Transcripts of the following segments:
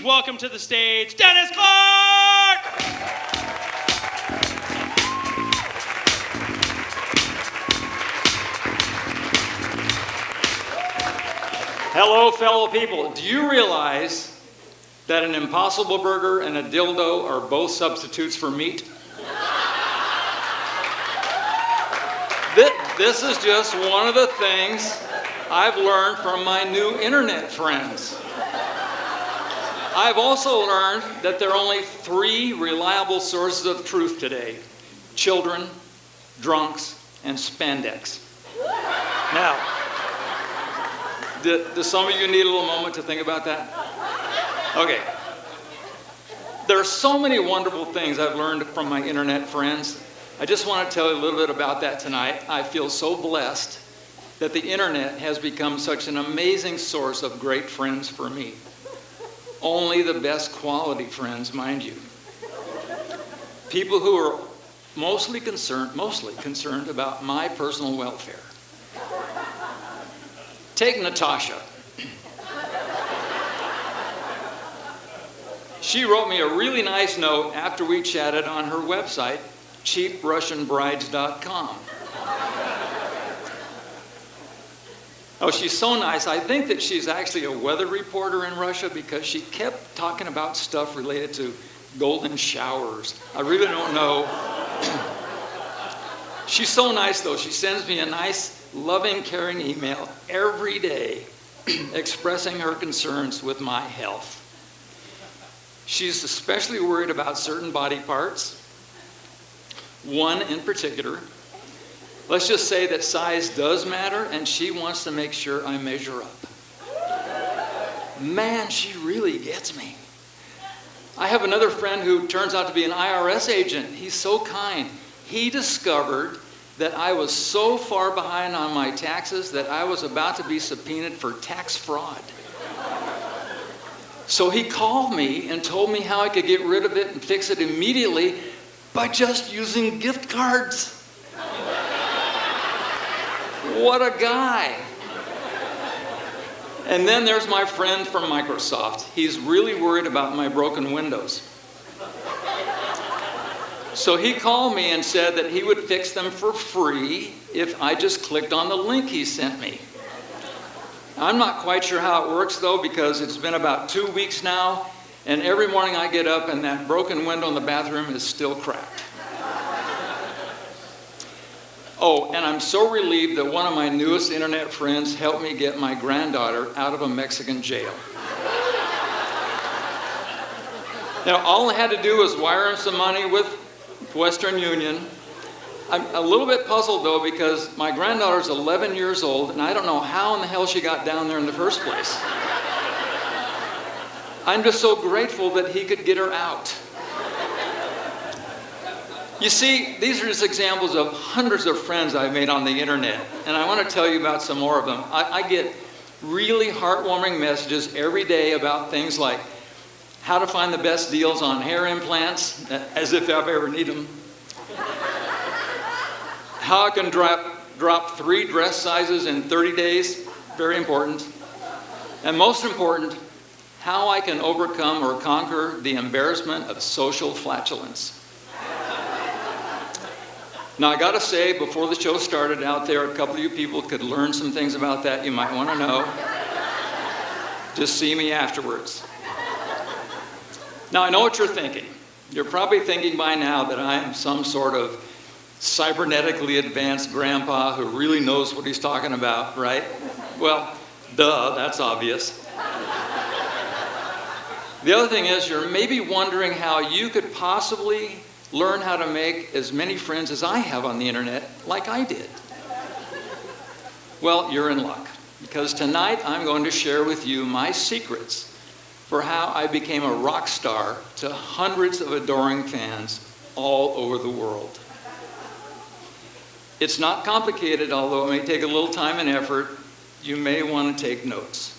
please welcome to the stage, Dennis Clark! Hello, fellow people. Do you realize that an Impossible Burger and a dildo are both substitutes for meat? This is just one of the things I've learned from my new internet friends. I've also learned that there are only 3 reliable sources of truth today: children, drunks, and spandex. Now, do some of you need a little moment to think about that? Okay. There are so many wonderful things I've learned from my internet friends. I just want to tell you a little bit about that tonight. I feel so blessed that the internet has become such an amazing source of great friends for me. Only the best quality friends, mind you. People who are mostly concerned about my personal welfare. Take Natasha. She wrote me a really nice note after we chatted on her website, cheaprussianbrides.com. Oh, she's so nice. I think that she's actually a weather reporter in Russia because she kept talking about stuff related to golden showers. I really don't know. She's so nice, though. She sends me a nice, loving, caring email every day expressing her concerns with my health. She's especially worried about certain body parts, one in particular. Let's just say that size does matter, and she wants to make sure I measure up. Man, she really gets me. I have another friend who turns out to be an IRS agent. He's so kind. He discovered that I was so far behind on my taxes that I was about to be subpoenaed for tax fraud. So he called me and told me how I could get rid of it and fix it immediately by just using gift cards. What a guy. And then there's my friend from Microsoft. He's really worried about my broken windows. So he called me and said that he would fix them for free if I just clicked on the link he sent me. I'm not quite sure how it works, though, because it's been about 2 weeks now, and every morning I get up and that broken window in the bathroom is still cracked. Oh, and I'm so relieved that one of my newest internet friends helped me get my granddaughter out of a Mexican jail. Now, all I had to do was wire him some money with Western Union. I'm a little bit puzzled, though, because my granddaughter's 11 years old, and I don't know how in the hell she got down there in the first place. I'm just so grateful that he could get her out. You see, these are just examples of hundreds of friends I've made on the internet, and I want to tell you about some more of them. I get really heartwarming messages every day about things like how to find the best deals on hair implants, as if I've ever need them. How I can drop 3 dress sizes in 30 days, very important. And most important, how I can overcome or conquer the embarrassment of social flatulence. Now, I gotta say, before the show started out there, a couple of you people could learn some things about that you might wanna know. Just see me afterwards. Now, I know what you're thinking. You're probably thinking by now that I'm some sort of cybernetically advanced grandpa who really knows what he's talking about, right? Well, duh, that's obvious. The other thing is, you're maybe wondering how you could possibly learn how to make as many friends as I have on the internet, like I did. Well, you're in luck, because tonight I'm going to share with you my secrets for how I became a rock star to hundreds of adoring fans all over the world. It's not complicated, although it may take a little time and effort. You may want to take notes.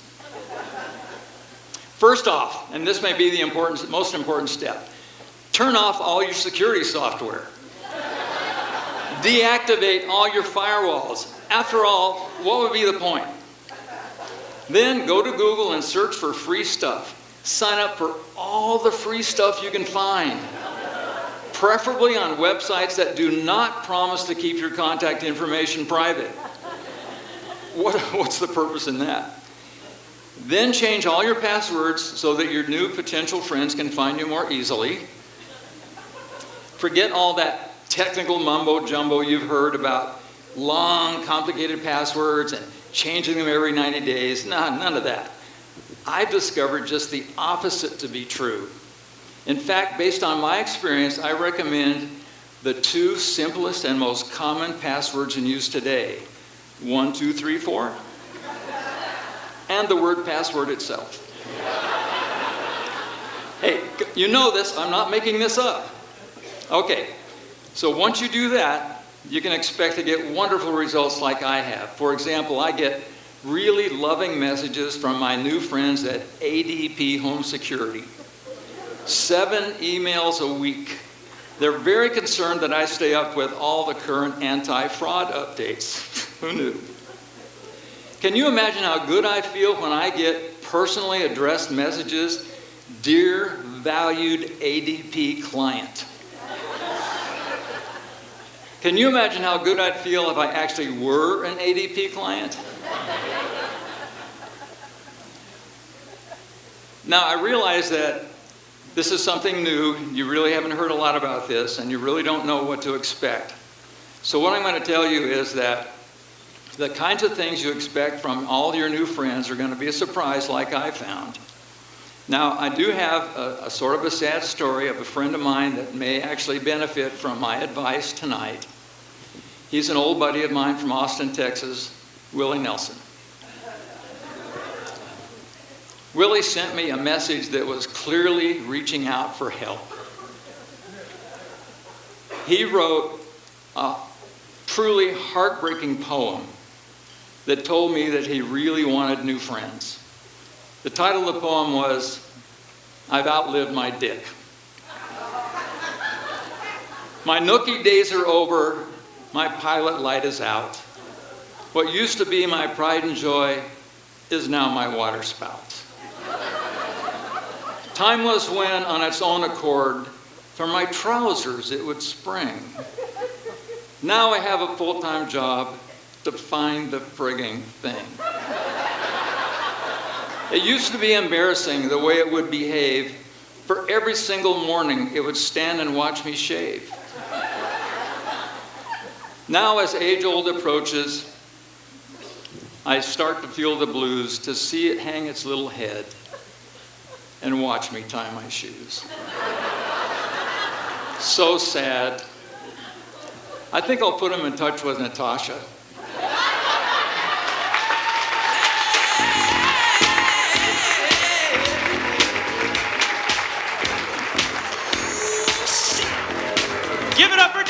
First off, and this may be the most important step, turn off all your security software. Deactivate all your firewalls. After all, what would be the point? Then go to Google and search for free stuff. sign up for all the free stuff you can find, preferably on websites that do not promise to keep your contact information private. What's the purpose in that? Then change all your passwords so that your new potential friends can find you more easily. Forget all that technical mumbo jumbo you've heard about long, complicated passwords and changing them every 90 days. None of that. I've discovered just the opposite to be true. In fact, based on my experience, I recommend the two simplest and most common passwords in use today. 1, 2, 3, 4. And the word password itself. Hey, you know this, I'm not making this up. Okay, so once you do that, you can expect to get wonderful results like I have. For example, I get really loving messages from my new friends at ADP Home Security. 7 emails a week. They're very concerned that I stay up with all the current anti-fraud updates. Who knew? Can you imagine how good I feel when I get personally addressed messages, "Dear valued ADP client"? Can you imagine how good I'd feel if I actually were an ADP client? Now, I realize that this is something new. You really haven't heard a lot about this, and you really don't know what to expect. So what I'm going to tell you is that the kinds of things you expect from all your new friends are going to be a surprise like I found. Now, I do have a sort of a sad story of a friend of mine that may actually benefit from my advice tonight. He's an old buddy of mine from Austin, Texas, Willie Nelson. Willie sent me a message that was clearly reaching out for help. He wrote a truly heartbreaking poem that told me that he really wanted new friends. The title of the poem was, "I've Outlived My Dick." My nookie days are over, my pilot light is out. What used to be my pride and joy is now my water spout. Time was when, on its own accord, from my trousers it would spring. Now I have a full-time job to find the frigging thing. It used to be embarrassing the way it would behave. For every single morning, it would stand and watch me shave. Now, as age-old approaches, I start to feel the blues to see it hang its little head and watch me tie my shoes. So sad. I think I'll put him in touch with Natasha. Give it up for